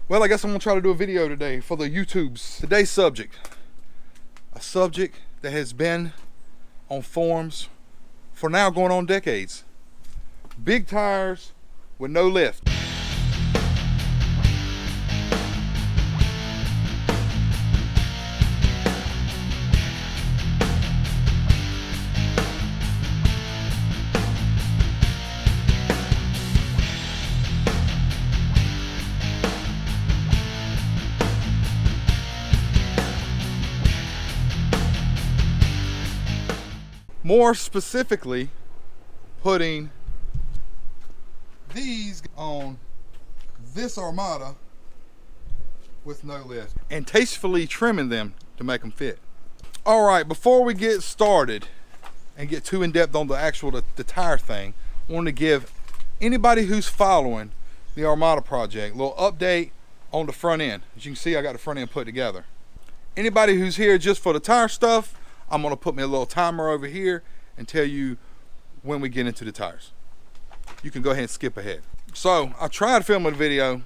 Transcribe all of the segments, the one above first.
Well, I guess I'm gonna try to do a video today for the YouTubes. Today's subject, a subject that has been on forums for now going on decades. Big tires with no lift. More specifically, putting these on this Armada with no lift and tastefully trimming them to make them fit. All right, before we get started and get too in depth on the tire thing, I want to give anybody who's following the Armada project a little update on the front end. As you can see, I got the front end put together. Anybody who's here just for the tire stuff, I'm gonna put me a little timer over here and tell you when we get into the tires. You can go ahead and skip ahead. So I tried filming a video,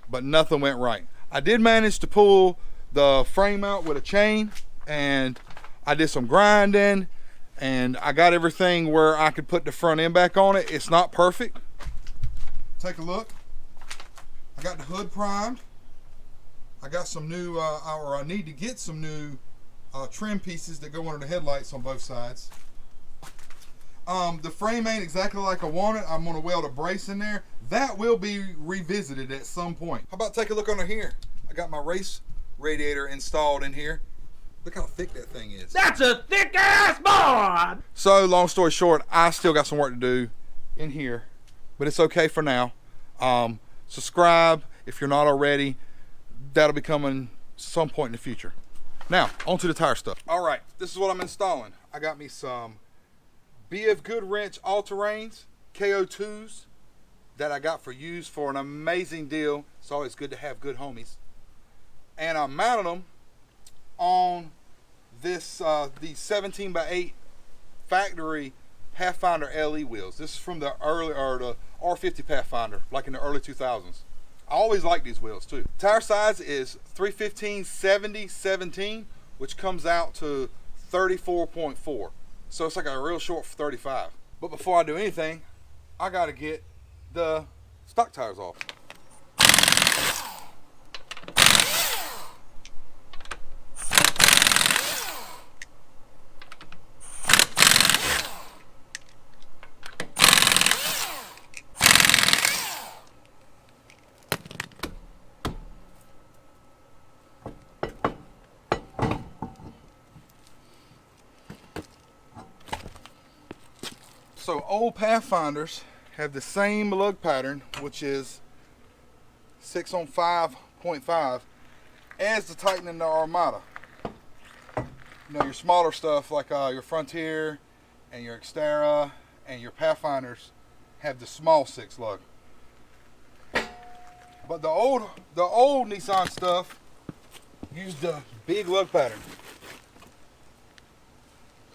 but nothing went right. I did manage to pull the frame out with a chain, and I did some grinding, and I got everything where I could put the front end back on it. It's not perfect. Take a look. I got the hood primed. I got some new, or I need to get some new trim pieces that go under the headlights on both sides. The frame ain't exactly like I want it. I'm gonna weld a brace in there. That will be revisited at some point. How about take a look under here? I got my race radiator installed in here. Look how thick that thing is. That's a thick ass board! So long story short, I still got some work to do in here, but it's okay for now. Subscribe if you're not already. That'll be coming some point in the future. Now, onto the tire stuff. All right, this is what I'm installing. I got me some BF Goodwrench all-terrains, KO2s, that I got for use for an amazing deal. It's always good to have good homies. And I mounted them on this these 17x8 factory Pathfinder LE wheels. This is from the early, or the R50 Pathfinder, like in the early 2000s. I always like these wheels too. Tire size is 315/70/17, which comes out to 34.4. So it's like a real short 35. But before I do anything, I gotta get the stock tires off. So old Pathfinders have the same lug pattern, which is 6 on 5.5, as the Titan and the Armada. You know, your smaller stuff like your Frontier and your Xterra and your Pathfinders have the small 6 lug. But the old Nissan stuff used the big lug pattern.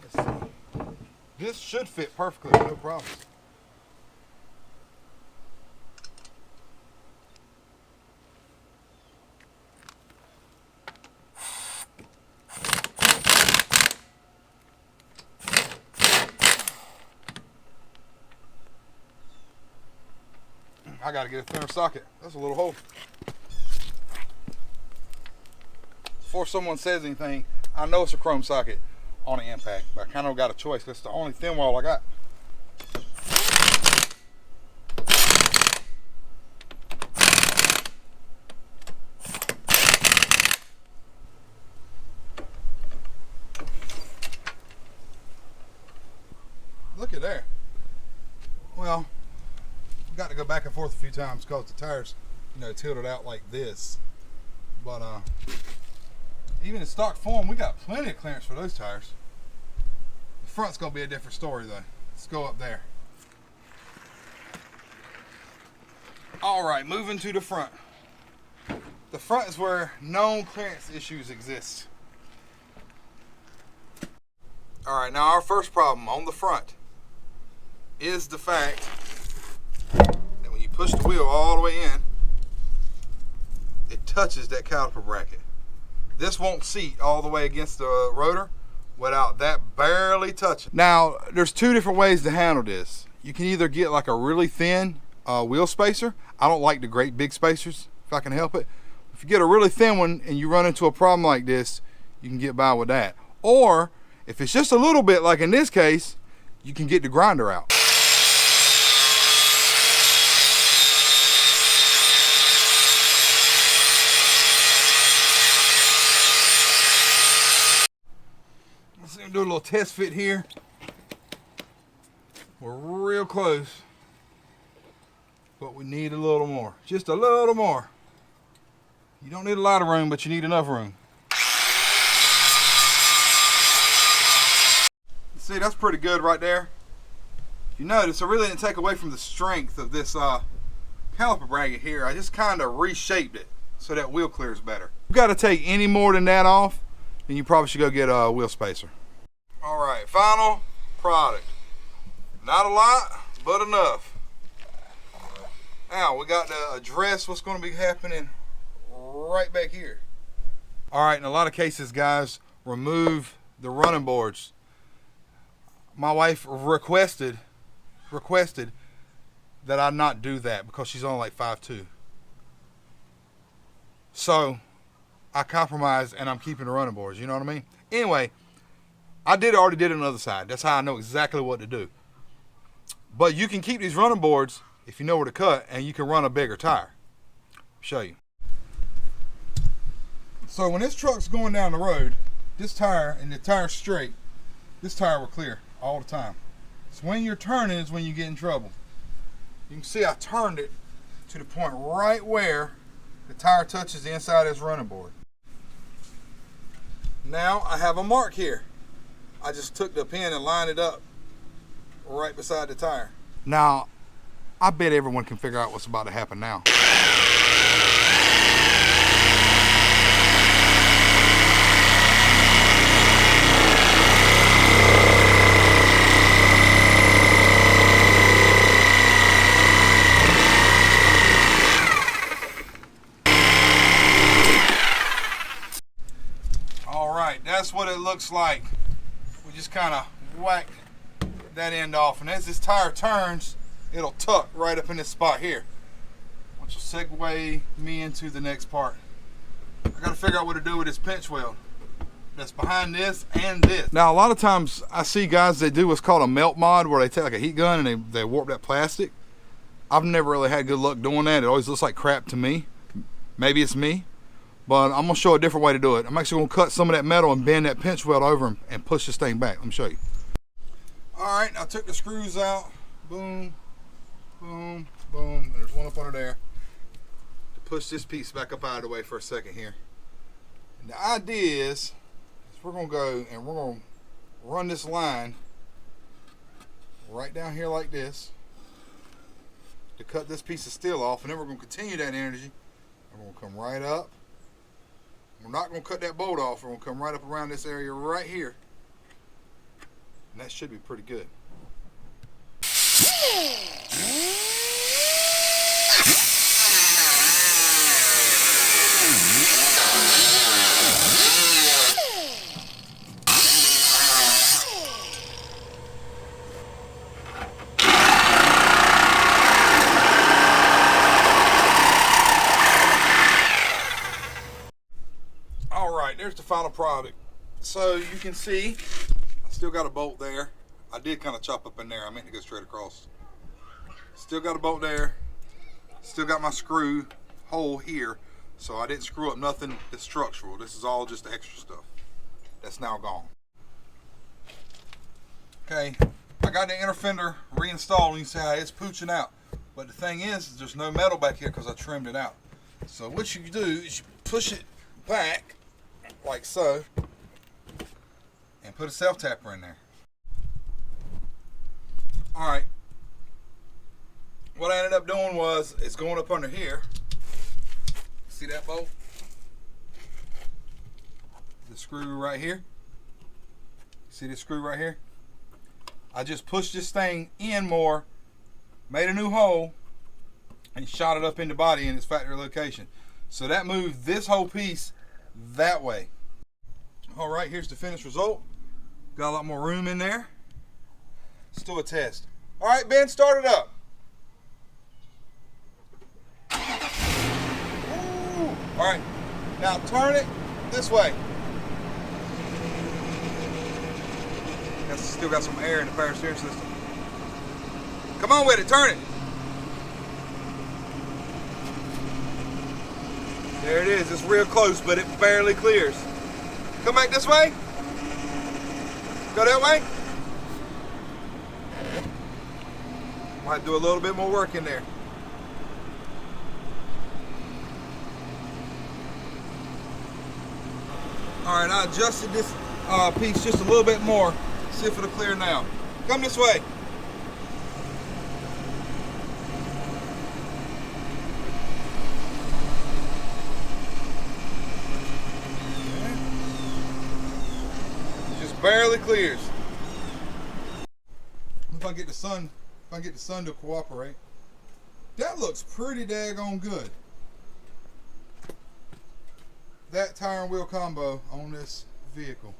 Let's see. This should fit perfectly, no problem. I gotta get a thinner socket. That's a little hole. Before someone says anything, I know it's a chrome socket on the impact, but I kind of got a choice. That's the only thin wall I got. Look at there. Well, got to go back and forth a few times because the tires, you know, tilted out like this. But even in stock form, we got plenty of clearance for those tires. The front's gonna be a different story though. Let's go up there. All right, moving to the front. The front is where known clearance issues exist. All right, now our first problem on the front is the fact that when you push the wheel all the way in, touches that caliper bracket. This won't seat all the way against the rotor without that barely touching. Now, there's two different ways to handle this. You can either get like a really thin wheel spacer. I don't like the great big spacers if I can help it. If you get a really thin one and you run into a problem like this, you can get by with that. Or if it's just a little bit, like in this case, you can get the grinder out. Let's do a little test fit here. We're real close, but we need a little more, just a little more. You don't need a lot of room, but you need enough room. See, that's pretty good right there. If you notice, I really didn't take away from the strength of this caliper bracket here. I just kind of reshaped it so that wheel clears better. If you got to take any more than that off, then you probably should go get a wheel spacer. All right, final product. Not a lot, but enough. Now we got to address what's going to be happening right back here. All right, in a lot of cases, guys, remove the running boards. My wife requested that I not do that because she's only like 5'2". So I compromised and I'm keeping the running boards, you know what I mean? Anyway, I already did it on the other side. That's how I know exactly what to do. But you can keep these running boards if you know where to cut, and you can run a bigger tire. I'll show you. So when this truck's going down the road, this tire and the tire's straight, this tire will clear all the time. So when you're turning is when you get in trouble. You can see I turned it to the point right where the tire touches the inside of this running board. Now I have a mark here. I just took the pin and lined it up right beside the tire. Now, I bet everyone can figure out what's about to happen now. All right, that's what it looks like. We just kind of whacked that end off, and as this tire turns, it'll tuck right up in this spot here, which will segue me into the next part. I gotta figure out what to do with this pinch weld that's behind this and this. Now, a lot of times I see guys that do what's called a melt mod, where they take like a heat gun and they warp that plastic. I've never really had good luck doing that. It always looks like crap to me. Maybe it's me, but I'm gonna show a different way to do it. I'm actually gonna cut some of that metal and bend that pinch weld over and push this thing back. Let me show you. All right, I took the screws out. Boom, boom, boom. And there's one up under there. To push this piece back up out of the way for a second here. And the idea is we're gonna go and we're gonna run this line right down here like this to cut this piece of steel off, and then we're gonna continue that energy. We're gonna come right up. We're not gonna cut that bolt off. We're gonna come right up around this area right here. And that should be pretty good. All right, there's the final product. So you can see still got a bolt there. I did kind of chop up in there. I meant to go straight across. Still got a bolt there. Still got my screw hole here. So I didn't screw up nothing that's structural. This is all just extra stuff. That's now gone. Okay, I got the inner fender reinstalled, and you see how it's pooching out. But the thing is there's no metal back here because I trimmed it out. So what you do is you push it back like so, and put a self-tapper in there. All right, what I ended up doing was, it's going up under here. See that bolt? The screw right here. See this screw right here? I just pushed this thing in more, made a new hole, and shot it up in the body in its factory location. So that moved this whole piece that way. All right, here's the finished result. Got a lot more room in there. Let's do a test. All right, Ben, start it up. Ooh. All right, now turn it this way. Still got some air in the power steering system. Come on with it, turn it. There it is, it's real close, but it barely clears. Come back this way. Go that way. Might do a little bit more work in there. All right, I adjusted this piece just a little bit more. See if it'll clear now. Come this way. It just barely clears. If I get the sun to cooperate, that looks pretty daggone good. That tire and wheel combo on this vehicle.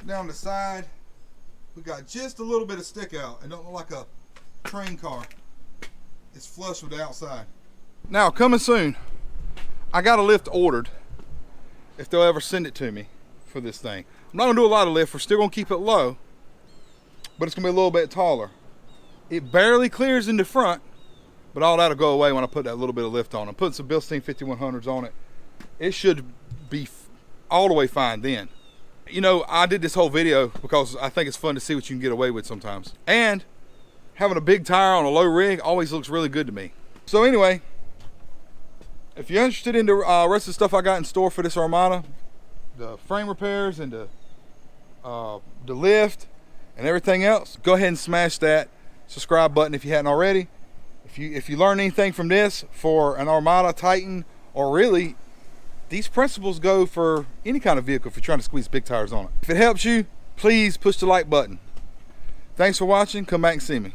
Down the side, we got just a little bit of stick out. It don't look like a train car. It's flush with the outside. Now, coming soon, I got a lift ordered if they'll ever send it to me for this thing. I'm not gonna do a lot of lift. We're still gonna keep it low, but it's gonna be a little bit taller. It barely clears in the front, but all that'll go away when I put that little bit of lift on. I'm putting some Bilstein 5100s on it. It should be all the way fine then. You know, I did this whole video because I think it's fun to see what you can get away with sometimes. And having a big tire on a low rig always looks really good to me. So anyway, if you're interested in the rest of the stuff I got in store for this Armada, the frame repairs and the lift and everything else, go ahead and smash that subscribe button if you hadn't already. If you learn anything from this for an Armada, Titan, or really, these principles go for any kind of vehicle if you're trying to squeeze big tires on it. If it helps you, please push the like button. Thanks for watching. Come back and see me.